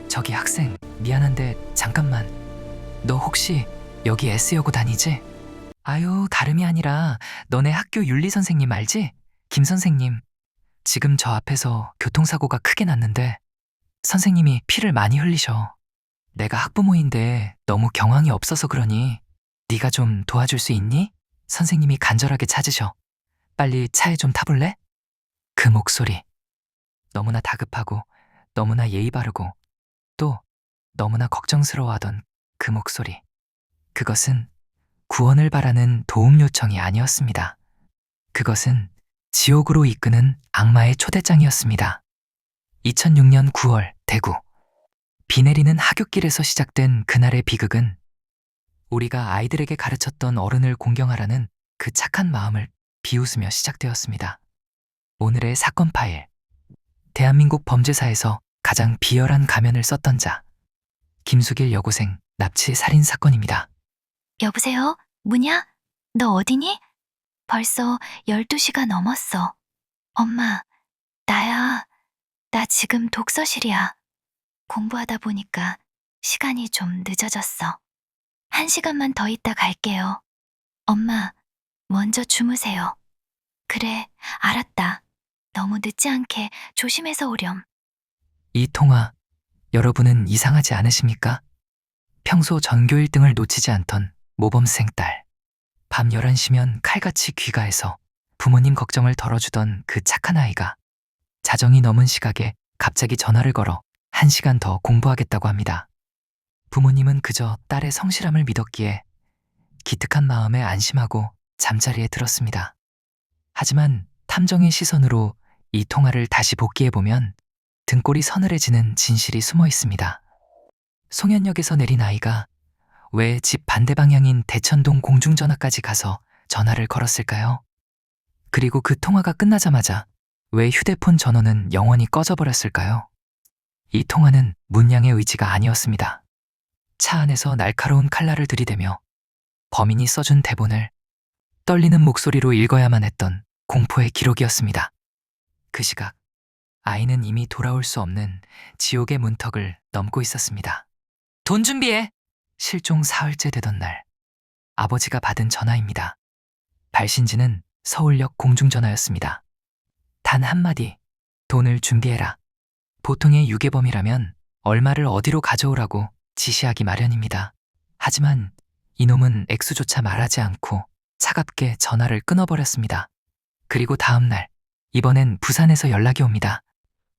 저기 학생, 미안한데 잠깐만. 너 혹시 여기 S여고 다니지? 아유, 다름이 아니라 너네 학교 윤리 선생님 알지? 김 선생님. 지금 저 앞에서 교통사고가 크게 났는데 선생님이 피를 많이 흘리셔. 내가 학부모인데 너무 경황이 없어서 그러니 네가 좀 도와줄 수 있니? 선생님이 간절하게 찾으셔. 빨리 차에 좀 타볼래? 그 목소리. 너무나 다급하고 너무나 예의 바르고 또 너무나 걱정스러워하던 그 목소리. 그것은 구원을 바라는 도움 요청이 아니었습니다. 그것은 지옥으로 이끄는 악마의 초대장이었습니다. 2006년 9월 대구. 비 내리는 하굣길에서 시작된 그날의 비극은 우리가 아이들에게 가르쳤던 어른을 공경하라는 그 착한 마음을 비웃으며 시작되었습니다. 오늘의 사건 파일. 대한민국 범죄사에서 가장 비열한 가면을 썼던 자. 김수길 여고생 납치 살인 사건입니다. 여보세요? 뭐냐? 너 어디니? 벌써 12시가 넘었어. 엄마, 나야. 나 지금 독서실이야. 공부하다 보니까 시간이 좀 늦어졌어. 1시간만 더 있다 갈게요. 엄마, 먼저 주무세요. 그래, 알았다. 너무 늦지 않게 조심해서 오렴. 이 통화, 여러분은 이상하지 않으십니까? 평소 전교 1등을 놓치지 않던 모범생 딸. 밤 11시면 칼같이 귀가해서 부모님 걱정을 덜어주던 그 착한 아이가 자정이 넘은 시각에 갑자기 전화를 걸어 1시간 더 공부하겠다고 합니다. 부모님은 그저 딸의 성실함을 믿었기에 기특한 마음에 안심하고 잠자리에 들었습니다. 하지만 탐정의 시선으로 이 통화를 다시 복기해보면 등골이 서늘해지는 진실이 숨어 있습니다. 송현역에서 내린 아이가 왜 집 반대 방향인 대천동 공중전화까지 가서 전화를 걸었을까요? 그리고 그 통화가 끝나자마자 왜 휴대폰 전원은 영원히 꺼져버렸을까요? 이 통화는 문양의 의지가 아니었습니다. 차 안에서 날카로운 칼날을 들이대며 범인이 써준 대본을 떨리는 목소리로 읽어야만 했던 공포의 기록이었습니다. 그 시각, 아이는 이미 돌아올 수 없는 지옥의 문턱을 넘고 있었습니다. 돈 준비해! 실종 사흘째 되던 날, 아버지가 받은 전화입니다. 발신지는 서울역 공중전화였습니다. 단 한마디, 돈을 준비해라. 보통의 유괴범이라면 얼마를 어디로 가져오라고 지시하기 마련입니다. 하지만 이놈은 액수조차 말하지 않고 차갑게 전화를 끊어버렸습니다. 그리고 다음 날, 이번엔 부산에서 연락이 옵니다.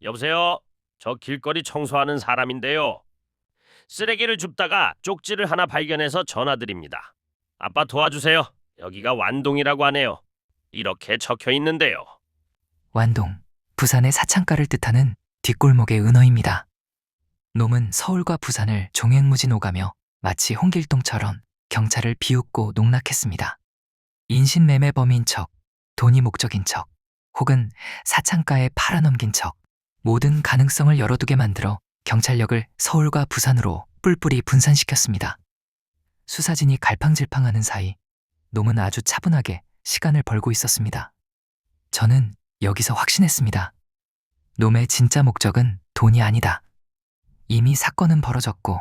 여보세요? 저 길거리 청소하는 사람인데요. 쓰레기를 줍다가 쪽지를 하나 발견해서 전화드립니다. 아빠 도와주세요. 여기가 완동이라고 하네요. 이렇게 적혀 있는데요. 완동, 부산의 사창가를 뜻하는 뒷골목의 은어입니다. 놈은 서울과 부산을 종횡무진 오가며 마치 홍길동처럼 경찰을 비웃고 농락했습니다. 인신매매범인 척, 돈이 목적인 척, 혹은 사창가에 팔아넘긴 척, 모든 가능성을 열어두게 만들어 경찰력을 서울과 부산으로 뿔뿔이 분산시켰습니다. 수사진이 갈팡질팡하는 사이 놈은 아주 차분하게 시간을 벌고 있었습니다. 저는 여기서 확신했습니다. 놈의 진짜 목적은 돈이 아니다. 이미 사건은 벌어졌고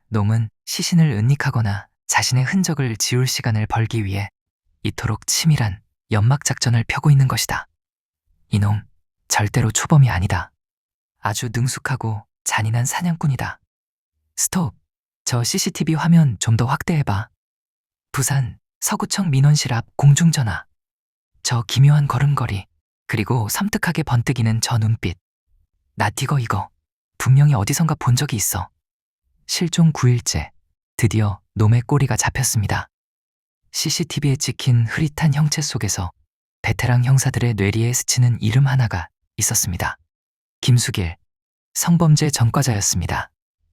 놈은 시신을 은닉하거나 자신의 흔적을 지울 시간을 벌기 위해 이토록 치밀한 연막작전을 펴고 있는 것이다. 이놈 절대로 초범이 아니다. 아주 능숙하고 잔인한 사냥꾼이다. 스톱! 저 CCTV 화면 좀 더 확대해봐. 부산 서구청 민원실 앞 공중전화. 저 기묘한 걸음걸이, 그리고 섬뜩하게 번뜩이는 저 눈빛. 나티거 이거 분명히 어디선가 본 적이 있어. 실종 9일째, 드디어 놈의 꼬리가 잡혔습니다. CCTV에 찍힌 흐릿한 형체 속에서 베테랑 형사들의 뇌리에 스치는 이름 하나가 있었습니다. 김수길, 성범죄 전과자였습니다.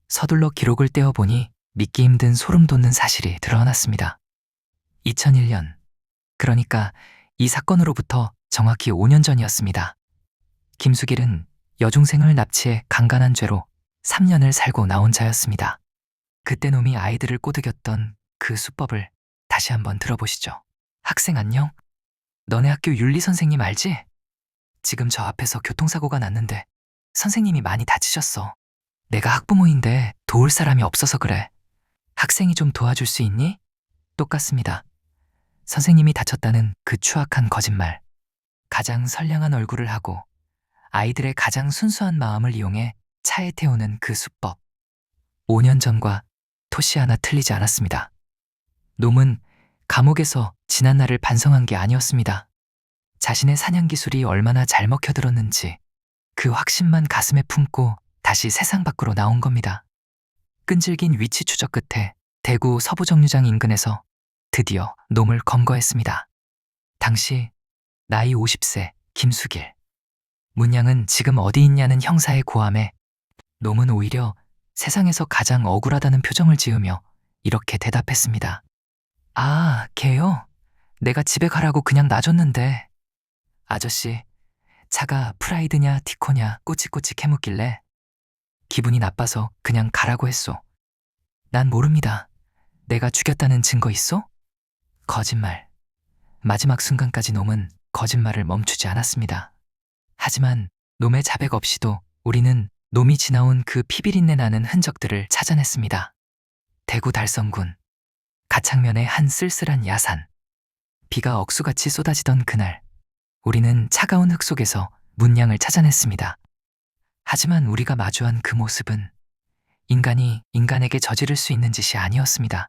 서둘러 기록을 떼어보니 믿기 힘든 소름 돋는 사실이 드러났습니다. 2001년, 그러니까 이 사건으로부터 정확히 5년 전이었습니다. 김수길은 여중생을 납치해 강간한 죄로 3년을 살고 나온 자였습니다. 그때 놈이 아이들을 꼬드겼던 그 수법을 다시 한번 들어보시죠. 학생 안녕? 너네 학교 윤리 선생님 알지? 지금 저 앞에서 교통사고가 났는데 선생님이 많이 다치셨어. 내가 학부모인데 도울 사람이 없어서 그래. 학생이 좀 도와줄 수 있니? 똑같습니다. 선생님이 다쳤다는 그 추악한 거짓말. 가장 선량한 얼굴을 하고 아이들의 가장 순수한 마음을 이용해 차에 태우는 그 수법. 5년 전과 토시 하나 틀리지 않았습니다. 놈은 감옥에서 지난 날을 반성한 게 아니었습니다. 자신의 사냥 기술이 얼마나 잘 먹혀들었는지 그 확신만 가슴에 품고 다시 세상 밖으로 나온 겁니다. 끈질긴 위치 추적 끝에 대구 서부정류장 인근에서 드디어 놈을 검거했습니다. 당시 나이 50세 김수길. 문양은 지금 어디 있냐는 형사의 고함에 놈은 오히려 세상에서 가장 억울하다는 표정을 지으며 이렇게 대답했습니다. 아, 걔요? 내가 집에 가라고 그냥 놔줬는데. 아저씨, 차가 프라이드냐 티코냐 꼬치꼬치 캐묻길래 기분이 나빠서 그냥 가라고 했소. 난 모릅니다. 내가 죽였다는 증거 있어? 거짓말. 마지막 순간까지 놈은 거짓말을 멈추지 않았습니다. 하지만 놈의 자백 없이도 우리는 놈이 지나온 그 피비린내 나는 흔적들을 찾아냈습니다. 대구 달성군 가창면의 한 쓸쓸한 야산. 비가 억수같이 쏟아지던 그날, 우리는 차가운 흙 속에서 문양을 찾아냈습니다. 하지만 우리가 마주한 그 모습은 인간이 인간에게 저지를 수 있는 짓이 아니었습니다.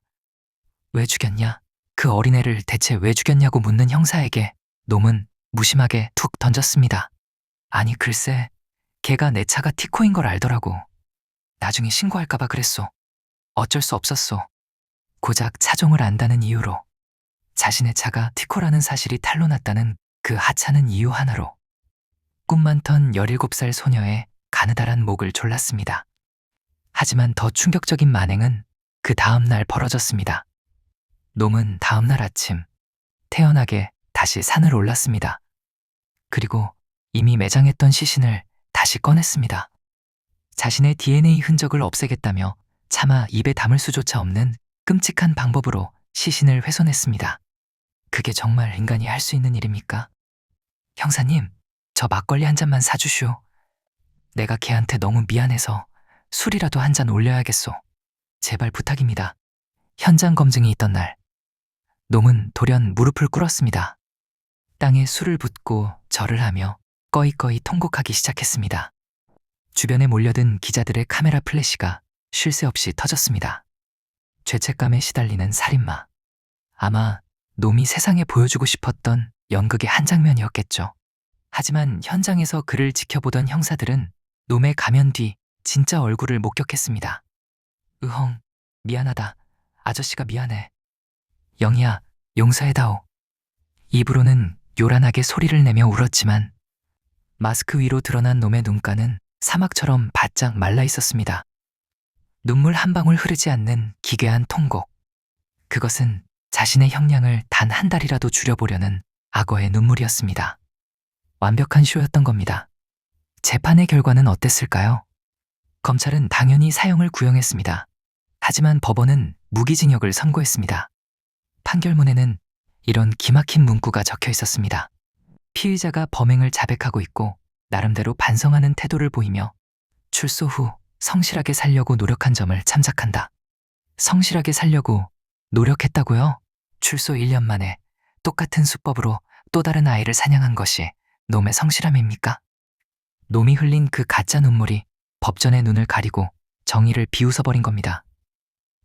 왜 죽였냐? 그 어린애를 대체 왜 죽였냐고 묻는 형사에게 놈은 무심하게 툭 던졌습니다. 아니 글쎄, 걔가 내 차가 티코인 걸 알더라고. 나중에 신고할까봐 그랬소. 어쩔 수 없었소. 고작 차종을 안다는 이유로, 자신의 차가 티코라는 사실이 탄로났다는 그 하찮은 이유 하나로 꿈 많던 17살 소녀의 가느다란 목을 졸랐습니다. 하지만 더 충격적인 만행은 그 다음 날 벌어졌습니다. 놈은 다음 날 아침 태연하게 다시 산을 올랐습니다. 그리고 이미 매장했던 시신을 다시 꺼냈습니다. 자신의 DNA 흔적을 없애겠다며 차마 입에 담을 수조차 없는 끔찍한 방법으로 시신을 훼손했습니다. 그게 정말 인간이 할 수 있는 일입니까? 형사님, 저 막걸리 한 잔만 사주시오. 내가 걔한테 너무 미안해서 술이라도 한 잔 올려야겠소. 제발 부탁입니다. 현장 검증이 있던 날, 놈은 돌연 무릎을 꿇었습니다. 땅에 술을 붓고 절을 하며 꺼이꺼이 통곡하기 시작했습니다. 주변에 몰려든 기자들의 카메라 플래시가 쉴 새 없이 터졌습니다. 죄책감에 시달리는 살인마. 아마 놈이 세상에 보여주고 싶었던 연극의 한 장면이었겠죠. 하지만 현장에서 그를 지켜보던 형사들은 놈의 가면 뒤 진짜 얼굴을 목격했습니다. 으헝, 미안하다. 아저씨가 미안해. 영희야, 용서해다오. 입으로는 요란하게 소리를 내며 울었지만 마스크 위로 드러난 놈의 눈가는 사막처럼 바짝 말라 있었습니다. 눈물 한 방울 흐르지 않는 기괴한 통곡. 그것은 자신의 형량을 단 한 달이라도 줄여보려는 악어의 눈물이었습니다. 완벽한 쇼였던 겁니다. 재판의 결과는 어땠을까요? 검찰은 당연히 사형을 구형했습니다. 하지만 법원은 무기징역을 선고했습니다. 판결문에는 이런 기막힌 문구가 적혀 있었습니다. 피의자가 범행을 자백하고 있고 나름대로 반성하는 태도를 보이며 출소 후 성실하게 살려고 노력한 점을 참작한다. 성실하게 살려고 노력했다고요? 출소 1년 만에 똑같은 수법으로 또 다른 아이를 사냥한 것이 놈의 성실함입니까? 놈이 흘린 그 가짜 눈물이 법전의 눈을 가리고 정의를 비웃어버린 겁니다.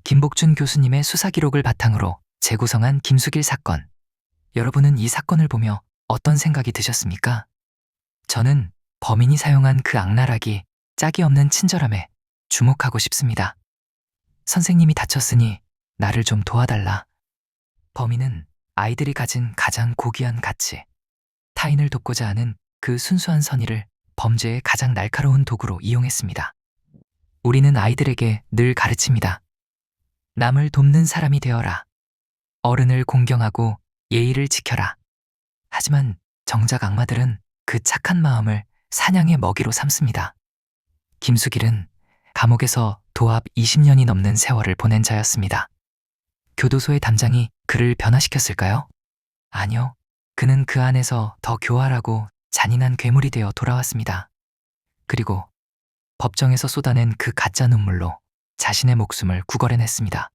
김복준 교수님의 수사 기록을 바탕으로 재구성한 김수길 사건. 여러분은 이 사건을 보며 어떤 생각이 드셨습니까? 저는 범인이 사용한 그 악랄하기, 짝이 없는 친절함에 주목하고 싶습니다. 선생님이 다쳤으니 나를 좀 도와달라. 범인은 아이들이 가진 가장 고귀한 가치, 타인을 돕고자 하는 그 순수한 선의를 범죄의 가장 날카로운 도구로 이용했습니다. 우리는 아이들에게 늘 가르칩니다. 남을 돕는 사람이 되어라. 어른을 공경하고 예의를 지켜라. 하지만 정작 악마들은 그 착한 마음을 사냥의 먹이로 삼습니다. 김수길은 감옥에서 도합 20년이 넘는 세월을 보낸 자였습니다. 교도소의 담장이 그를 변화시켰을까요? 아니요. 그는 그 안에서 더 교활하고 잔인한 괴물이 되어 돌아왔습니다. 그리고 법정에서 쏟아낸 그 가짜 눈물로 자신의 목숨을 구걸해냈습니다.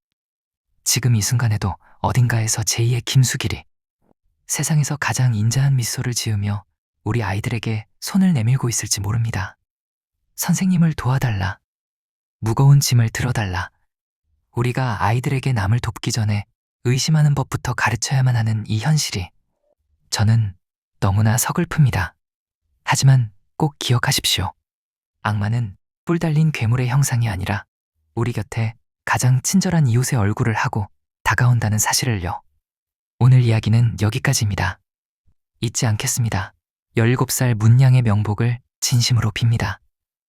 지금 이 순간에도 어딘가에서 제2의 김수길이 세상에서 가장 인자한 미소를 지으며 우리 아이들에게 손을 내밀고 있을지 모릅니다. 선생님을 도와달라. 무거운 짐을 들어달라. 우리가 아이들에게 남을 돕기 전에 의심하는 법부터 가르쳐야만 하는 이 현실이 저는 너무나 서글픕니다. 하지만 꼭 기억하십시오. 악마는 뿔 달린 괴물의 형상이 아니라 우리 곁에 가장 친절한 이웃의 얼굴을 하고 다가온다는 사실을요. 오늘 이야기는 여기까지입니다. 잊지 않겠습니다. 17살 문양의 명복을 진심으로 빕니다.